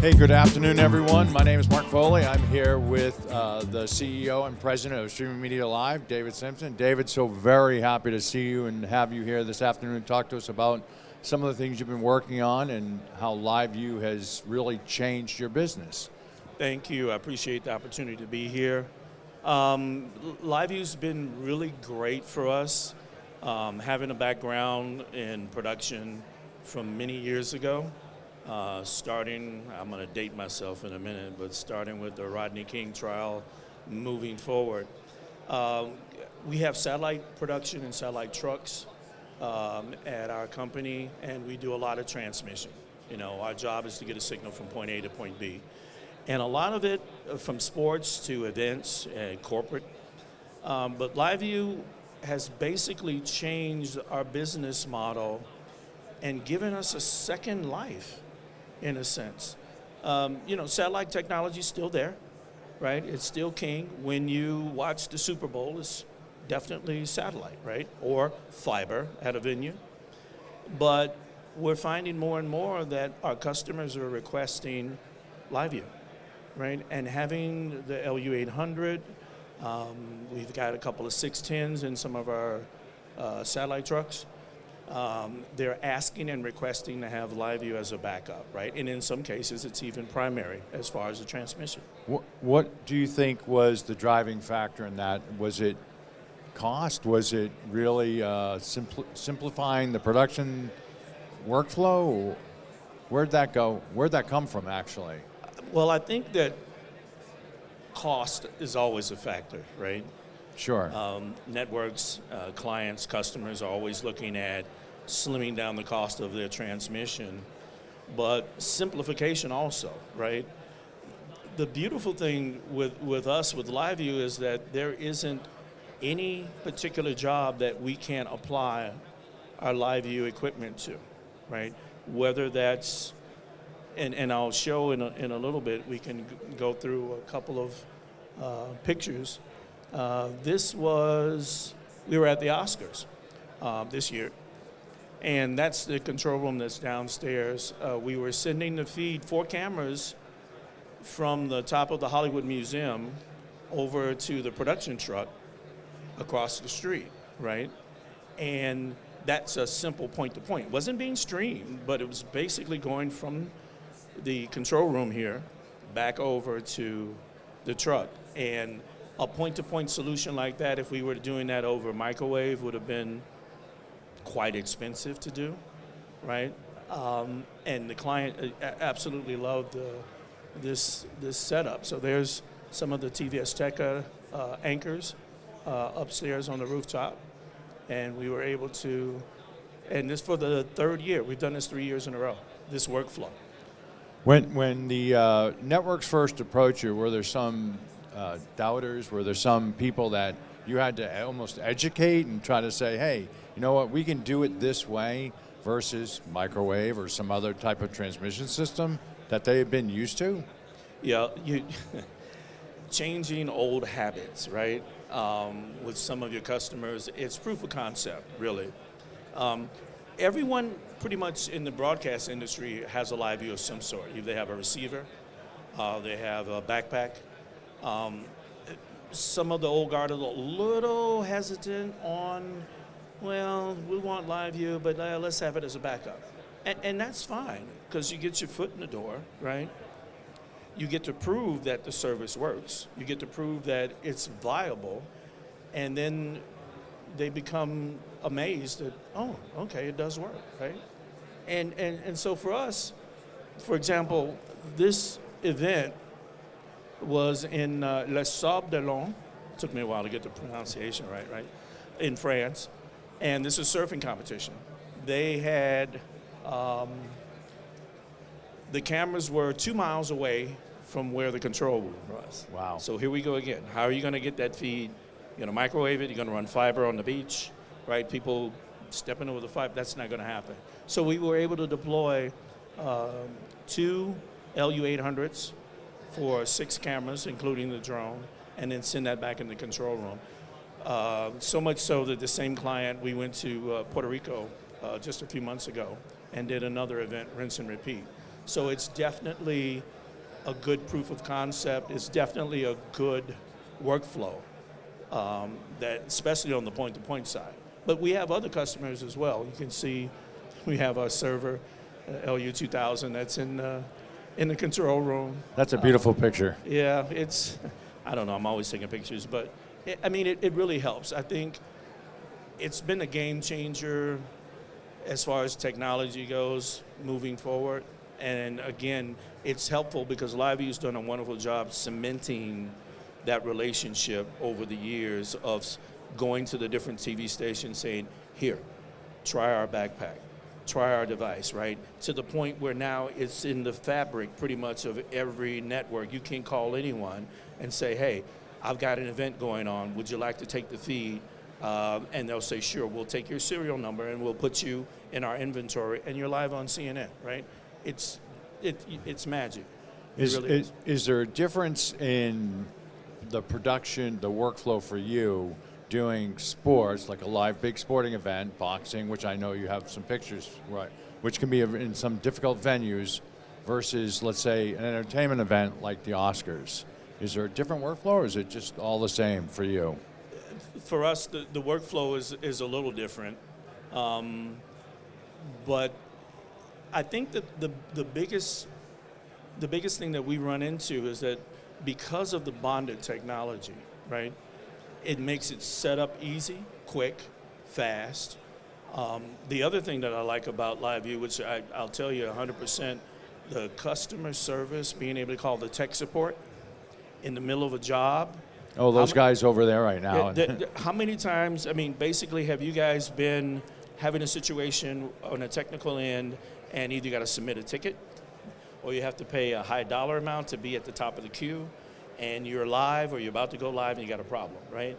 Hey, good afternoon, everyone. My name is Mark Foley. I'm here with the CEO and president of Streaming Media Live, David Simpson. David, so very happy to see you and have you here this afternoon to talk to us about some of the things you've been working on and how LiveU has really changed your business. Thank you. I appreciate the opportunity to be here. LiveU's been really great for us, having a background in production from many years ago. Starting, I'm going to date myself in a minute, but starting with the Rodney King trial, moving forward. We have satellite production and satellite trucks at our company, and we do a lot of transmission. You know, our job is to get a signal from point A to point B. And a lot of it from sports to events and corporate. But LiveU has basically changed our business model and given us a second life, in a sense. You know, satellite technology is still there, right? It's still king. When you watch the Super Bowl, it's definitely satellite, right? Or fiber at a venue. But we're finding more and more that our customers are requesting LiveU, right? And having the LU800, we've got a couple of 610s in some of our satellite trucks. They're asking and requesting to have LiveU as a backup, right? And in some cases, it's even primary as far as the transmission. What do you think was the driving factor in that? Was it cost? Was it really simplifying the production workflow? Where'd that go? Where'd that come from, actually? Well, I think that cost is always a factor, right? Sure. Networks, clients, customers are always looking at slimming down the cost of their transmission, but simplification also, right? The beautiful thing with us, with LiveU, is that there isn't any particular job that we can't apply our LiveU equipment to, right? Whether that's, and I'll show in a little bit, we can go through a couple of pictures. We were at the Oscars this year, and that's the control room that's downstairs. We were sending the feed, 4 cameras from the top of the Hollywood Museum over to the production truck across the street, right? And that's a simple point-to-point. It wasn't being streamed, but it was basically going from the control room here back over to the truck. And a point-to-point solution like that, if we were doing that over microwave, would have been quite expensive to do, right? And the client absolutely loved this setup. So there's some of the TVS Tech anchors upstairs on the rooftop, and we were able to, and this for the 3rd year. We've done this 3 years in a row, this workflow. When the networks first approached you, were there some doubters? Were there some people that you had to almost educate and try to say, hey, you know what, we can do it this way versus microwave or some other type of transmission system that they had been used to? Yeah, changing old habits, right? With some of your customers, it's proof of concept, really. Everyone pretty much in the broadcast industry has a LiveU of some sort. They have a receiver, they have a backpack. Some of the old guard are a little hesitant on, well, we want LiveU, but let's have it as a backup. And that's fine, because you get your foot in the door, right? You get to prove that the service works. You get to prove that it's viable, and then they become amazed that, oh, okay, it does work, right? And so for us, for example, this event was in Les Sables d'Olonne. It took me a while to get the pronunciation right? In France. And this is a surfing competition. They had, the cameras were 2 miles away from where the control room was. Wow. So here we go again. How are you going to get that feed? You're going to microwave it, you're going to run fiber on the beach, right? People stepping over the fiber, that's not going to happen. So we were able to deploy 2 LU800s for 6 cameras, including the drone, and then send that back in the control room. So much so that the same client, we went to Puerto Rico just a few months ago and did another event, rinse and repeat. So it's definitely a good proof of concept. It's definitely a good workflow, that especially on the point-to-point side. But we have other customers as well. You can see we have our server, LU2000, that's in the control room. That's a beautiful picture. Yeah, it's, I don't know, I'm always taking pictures, but it really helps. I think it's been a game changer as far as technology goes moving forward. And again, it's helpful because LiveU's done a wonderful job cementing that relationship over the years of going to the different TV stations saying, here, try our backpack, try our device, right? To the point where now it's in the fabric pretty much of every network. You can call anyone and say, hey, I've got an event going on. Would you like to take the feed? And they'll say, sure, we'll take your serial number and we'll put you in our inventory and you're live on CNN, right? It's magic. Is there a difference in the production, the workflow for you doing sports, like a live big sporting event, boxing, which I know you have some pictures, right, which can be in some difficult venues, versus, let's say, an entertainment event like the Oscars? Is there a different workflow, or is it just all the same for you? For us, the workflow is a little different, but I think that the biggest thing that we run into is that because of the bonded technology, right, it makes it set up easy, quick, fast. The other thing that I like about LiveU, which I'll tell you 100%, the customer service, being able to call the tech support in the middle of a job. Oh, those guys over there right now. How many times, I mean, basically, have you guys been having a situation on a technical end and either you got to submit a ticket or you have to pay a high dollar amount to be at the top of the queue and you're live or you're about to go live and you got a problem, right?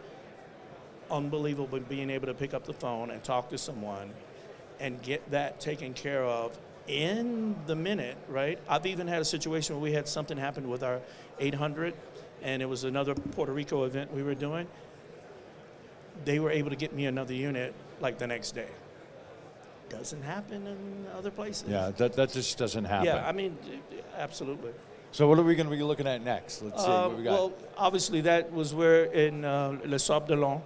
Unbelievable being able to pick up the phone and talk to someone and get that taken care of in the minute, right? I've even had a situation where we had something happen with our 800 and it was another Puerto Rico event we were doing. They were able to get me another unit like the next day. Doesn't happen in other places. Yeah, that just doesn't happen. Yeah, I mean, absolutely. So what are we going to be looking at next? Let's see what we got. Well, obviously that was where in Le Sable d'Olonne,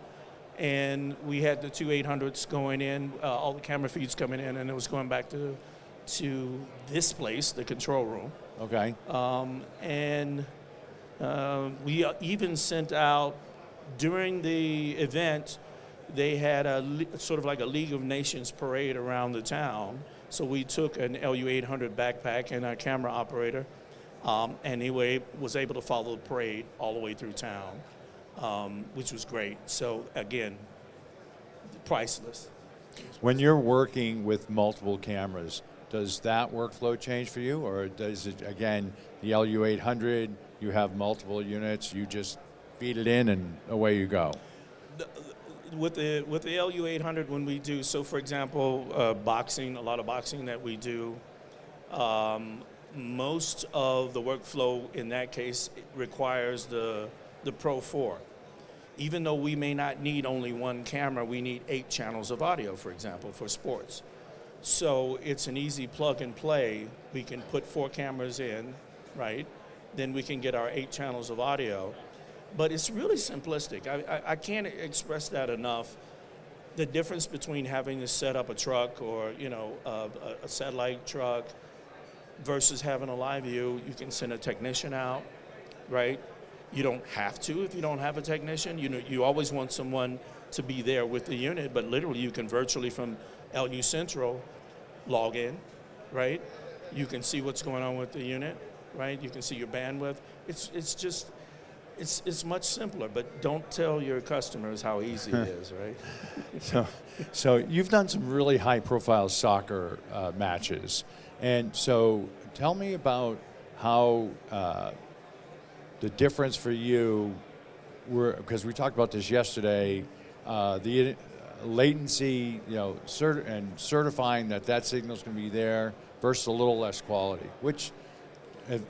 and we had the two 800s going in, all the camera feeds coming in, and it was going back to this place, the control room. Okay. And we even sent out, during the event, they had sort of like a League of Nations parade around the town. So we took an LU800 backpack and our camera operator, and he was able to follow the parade all the way through town, which was great. So again, priceless. When you're working with multiple cameras, does that workflow change for you, or does it, again, the LU800, you have multiple units, you just feed it in and away you go? With the LU800, when we do, so for example, boxing, a lot of boxing that we do, most of the workflow in that case requires the Pro 4. Even though we may not need only one camera, we need 8 channels of audio, for example, for sports. So it's an easy plug and play. We can put 4 cameras in, right? Then we can get our 8 channels of audio. But it's really simplistic. I can't express that enough. The difference between having to set up a truck or, you know, a satellite truck versus having a LiveU, you can send a technician out, right? You don't have to if you don't have a technician. You know, you always want someone to be there with the unit, but literally you can virtually from LU Central log in, right? You can see what's going on with the unit, right? You can see your bandwidth. It's much simpler, but don't tell your customers how easy it is, right? So you've done some really high-profile soccer matches, and so tell me about how the difference for you, because we talked about this yesterday, the latency, you know, certifying that signal's going to be there versus a little less quality. Which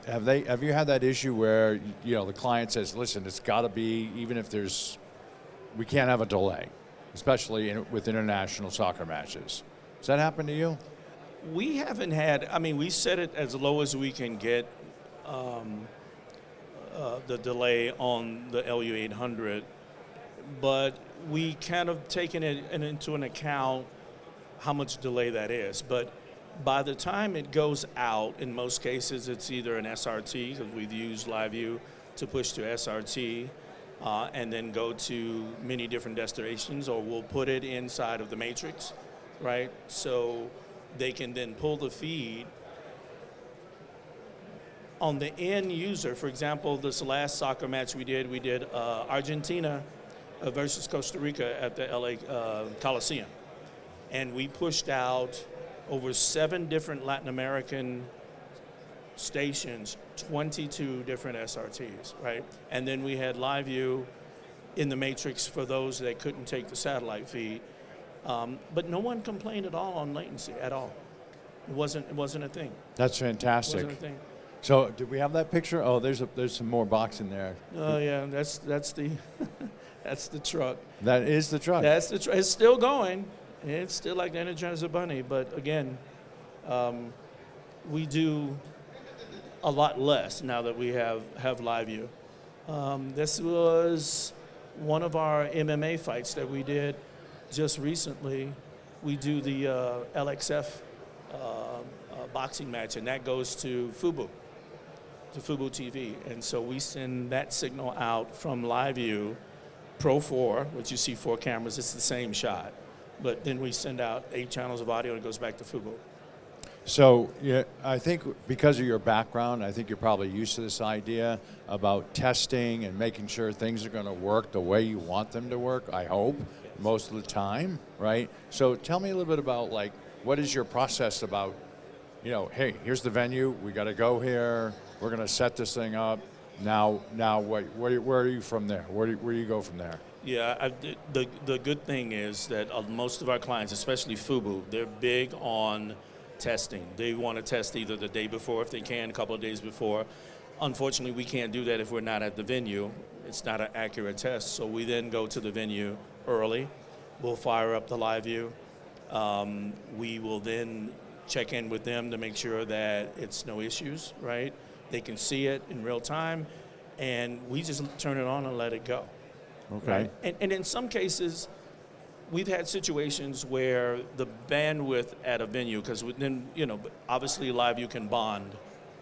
have you had that issue where, you know, the client says, listen, it's got to be, even if we can't have a delay, especially with international soccer matches. Does that happen to you? We haven't had, I mean, we set it as low as we can get the delay on the LU800, but we kind of taken it into an account how much delay that is. But by the time it goes out, in most cases, it's either an SRT, because we've used LiveU to push to SRT, and then go to many different destinations, or we'll put it inside of the matrix, right? So they can then pull the feed. On the end user, for example, this last soccer match we did Argentina versus Costa Rica at the LA Coliseum. And we pushed out over 7 different Latin American stations, 22 different SRTs, right? And then we had LiveU in the matrix for those that couldn't take the satellite feed. But no one complained at all on latency at all. It wasn't a thing. That's fantastic. It wasn't a thing. So, did we have that picture? Oh, there's some more box in there. Oh yeah, that's the that's the truck. That is the truck. That's the truck. It's still going. It's still like the Energizer Bunny, but again, we do a lot less now that we have LiveU. This was one of our MMA fights that we did just recently. We do the LXF boxing match, and that goes to Fubo TV. And so we send that signal out from LiveU Pro 4, which you see 4 cameras. It's the same shot. But then we send out 8 channels of audio, and it goes back to Fubo. So, yeah, I think because of your background, I think you're probably used to this idea about testing and making sure things are going to work the way you want them to work, I hope, most of the time, right? So tell me a little bit about, like, what is your process about, you know, hey, here's the venue, we got to go here, we're going to set this thing up. Now, where are you from there? Where do you go from there? Yeah, the good thing is that most of our clients, especially Fubo, they're big on testing. They want to test either the day before if they can, a couple of days before. Unfortunately, we can't do that if we're not at the venue. It's not an accurate test, so we then go to the venue early. We'll fire up the LiveU. We will then check in with them to make sure that it's no issues, right? They can see it in real time, and we just turn it on and let it go. Okay. Right? And in some cases, we've had situations where the bandwidth at a venue, because then, you know, obviously LiveU can bond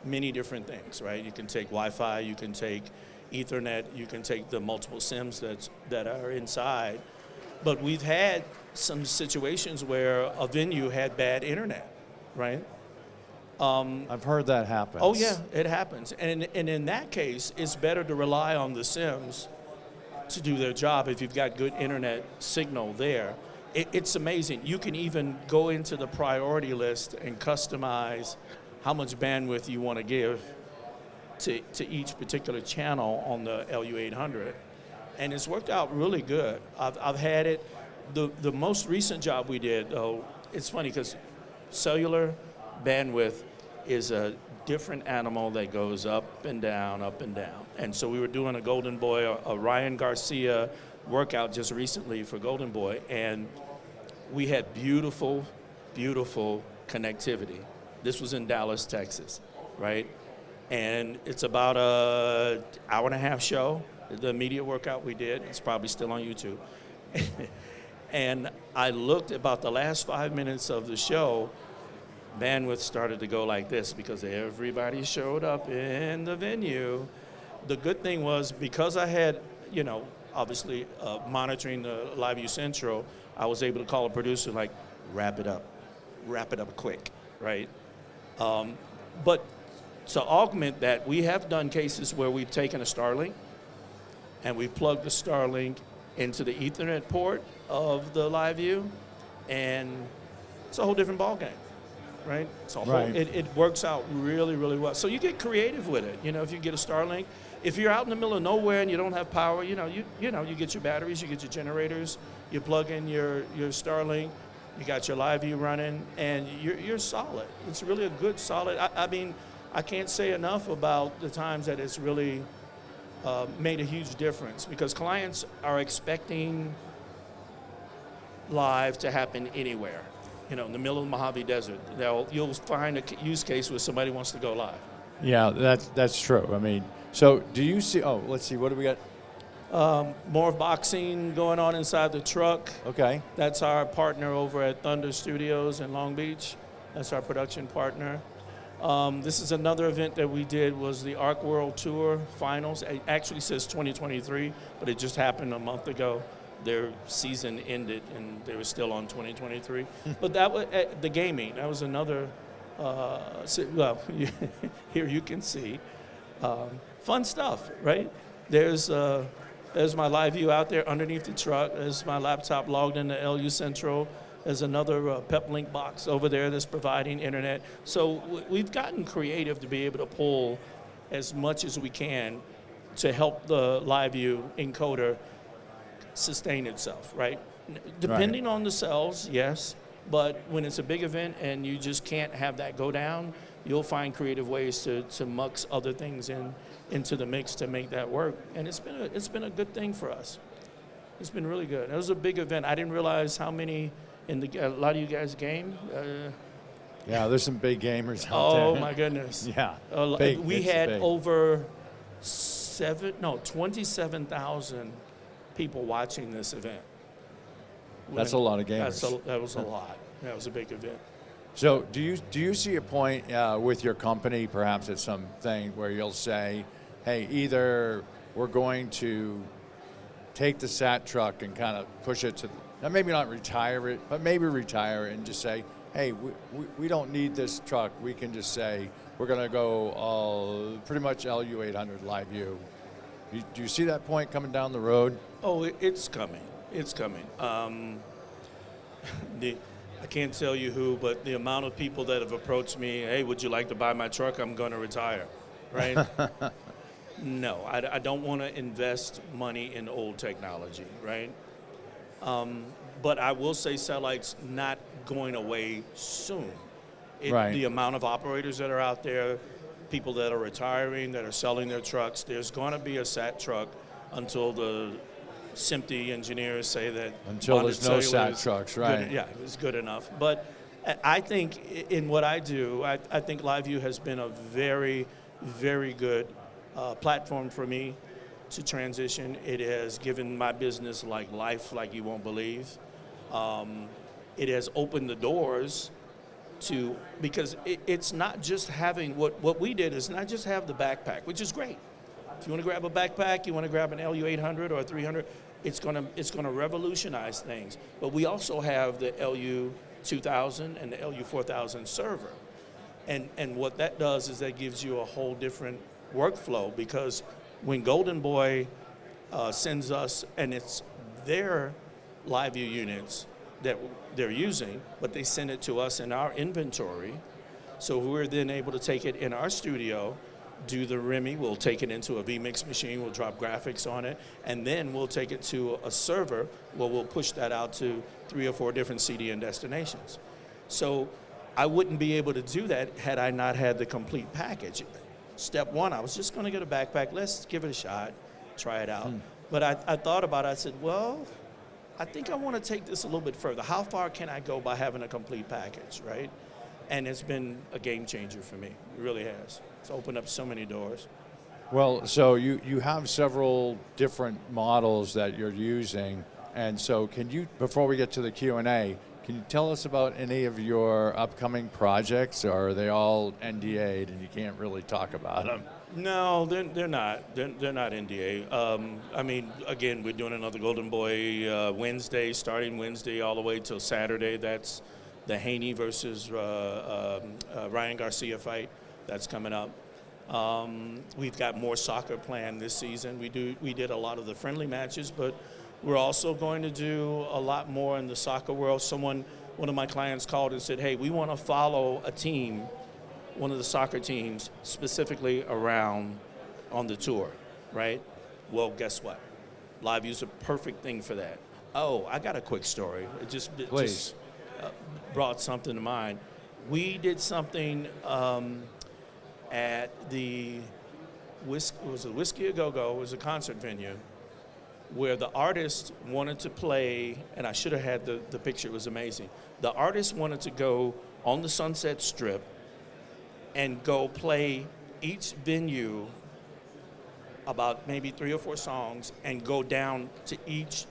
many different things, right? You can take Wi-Fi, you can take Ethernet, you can take the multiple SIMs that are inside. But we've had some situations where a venue had bad internet, right? I've heard that happens. Oh yeah, it happens. And in that case, it's better to rely on the SIMs to do their job if you've got good internet signal there. It's amazing. You can even go into the priority list and customize how much bandwidth you want to give to each particular channel on the LU800. And it's worked out really good. I've had it. The most recent job we did, it's funny because cellular bandwidth is a different animal that goes up and down, up and down. And so we were doing a Golden Boy, a Ryan Garcia workout just recently for Golden Boy, and we had beautiful, beautiful connectivity. This was in Dallas, Texas, right? And it's about an hour-and-a-half show, the media workout we did. It's probably still on YouTube. And I looked about the last 5 minutes of the show, bandwidth started to go like this because everybody showed up in the venue. The good thing was because I had, you know, obviously monitoring the LiveU Central, I was able to call a producer like, wrap it up quick, right? But to augment that, we have done cases where we've taken a Starlink and we've plugged the Starlink into the Ethernet port of the LiveU, and it's a whole different ballgame. Right? So Right. It works out really, really well. So you get creative with it. You know, if you get a Starlink, if you're out in the middle of nowhere and you don't have power, you get your batteries, you get your generators, you plug in your Starlink, you got your LiveU running, and you're solid. It's really a good solid. I mean, I can't say enough about the times that it's really made a huge difference because clients are expecting live to happen anywhere. in the middle of the Mojave Desert. You'll find a use case where somebody wants to go live. Yeah, that's true. I mean, so do you see? Oh, let's see. What do we got? More boxing going on inside the truck. Okay. That's our partner over at Thunder Studios in Long Beach. That's our production partner. This is another event that we did, was the Arc World Tour Finals. It actually says 2023, but it just happened a month ago. Their season ended, and they were still on 2023. But that was the gaming. That was another. Here you can see fun stuff, right? There's my LiveU out there underneath the truck. There's my laptop logged into LU Central. There's another PepLink box over there that's providing internet. So we've gotten creative to be able to pull as much as we can to help the LiveU encoder sustain itself, right? Depending on the cells, yes, but when it's a big event and you just can't have that go down, you'll find creative ways to mux other things into the mix to make that work. And it's been a good thing for us. It's been really good. It was a big event. I didn't realize how many a lot of you guys game. Yeah, there's some big gamers out there. Oh my goodness. Yeah. We had over 27,000 people watching this event. That's a lot of gamers. That was a lot. That was a big event. So do you see a point with your company, perhaps at something where you'll say, hey, either we're going to take the SAT truck and kind of push it to, now maybe not retire it, but maybe retire it and just say, hey, we don't need this truck. We can just say we're going to go pretty much LU 800 LiveU. Do you see that point coming down the road? Oh, it's coming. It's coming. I can't tell you who, but the amount of people that have approached me, hey, would you like to buy my truck? I'm going to retire, right? No, I don't want to invest money in old technology, right? But I will say satellite's not going away soon. Right. The amount of operators that are out there, people that are retiring, that are selling their trucks, there's going to be a SAT truck until the SMPTE engineers say that until there's no SAT trucks, right? Yeah, it's good enough. But I think in what I do, I think LiveU has been a very, very good platform for me to transition. It has given my business life like you won't believe. It has opened the doors to, because it's not just having, what we did is not just have the backpack, which is great. If you want to grab a backpack, you want to grab an LU 800 or a 300, it's gonna revolutionize things. But we also have the LU 2000 and the LU 4000 server. And what that does is that gives you a whole different workflow, because when Golden Boy sends us, and it's their LiveU units that they're using, but they send it to us in our inventory, so we're then able to take it in our studio, do the REMI, we'll take it into a vMix machine, we'll drop graphics on it, and then we'll take it to a server where we'll push that out to 3 or 4 different CDN destinations. So I wouldn't be able to do that had I not had the complete package. Step one, I was just going to get a backpack. Let's give it a shot, try it out. But I thought about it. I said, well, I think I want to take this a little bit further. How far can I go by having a complete package, right? And it's been a game changer for me. It really has. It's opened up so many doors. Well, so you have several different models that you're using. And so can you, before we get to the Q&A, can you tell us about any of your upcoming projects, or are they all NDA'd and you can't really talk about them? No, they're not. They're not NDA. I mean, again, we're doing another Golden Boy Wednesday, starting Wednesday all the way till Saturday. That's the Haney versus Ryan Garcia fight. That's coming up. We've got more soccer planned this season. We did a lot of the friendly matches, but we're also going to do a lot more in the soccer world. One of my clients called and said, hey, we want to follow a team, one of the soccer teams, specifically around on the tour, right? Well, guess what? LiveU's a perfect thing for that. Oh, I got a quick story. It just brought something to mind. We did something at the Whiskey A Go Go. It was a concert venue. where the artist wanted to play, and I should have had the picture, it was amazing. The artist wanted to go on the Sunset Strip and go play each venue about maybe 3 or 4 songs and go down to each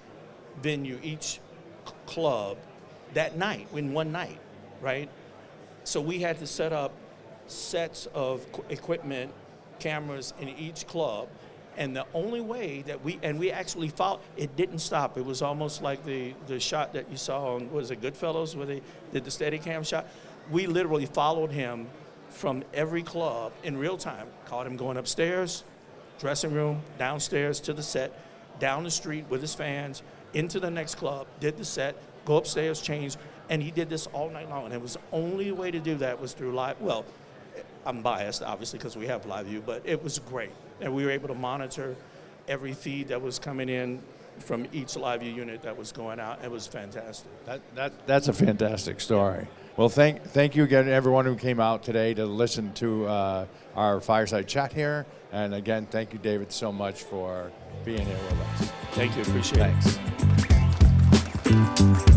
venue, each club that night, in one night, right? So we had to set up sets of equipment, cameras in each club, and the only way that we actually followed, it didn't stop. It was almost like the shot that you saw on, was it Goodfellas, where they did the Steadicam shot? We literally followed him from every club in real time, caught him going upstairs, dressing room, downstairs to the set, down the street with his fans, into the next club, did the set, go upstairs, change, and he did this all night long. And it was the only way to do that was through live. Well, I'm biased, obviously, because we have LiveU, but it was great. And we were able to monitor every feed that was coming in from each LiveU unit that was going out. It was fantastic. That's a fantastic story. Well, thank you again, everyone who came out today to listen to our fireside chat here. And again, thank you, David, so much for being here with us. Thank you. Appreciate it. Thanks.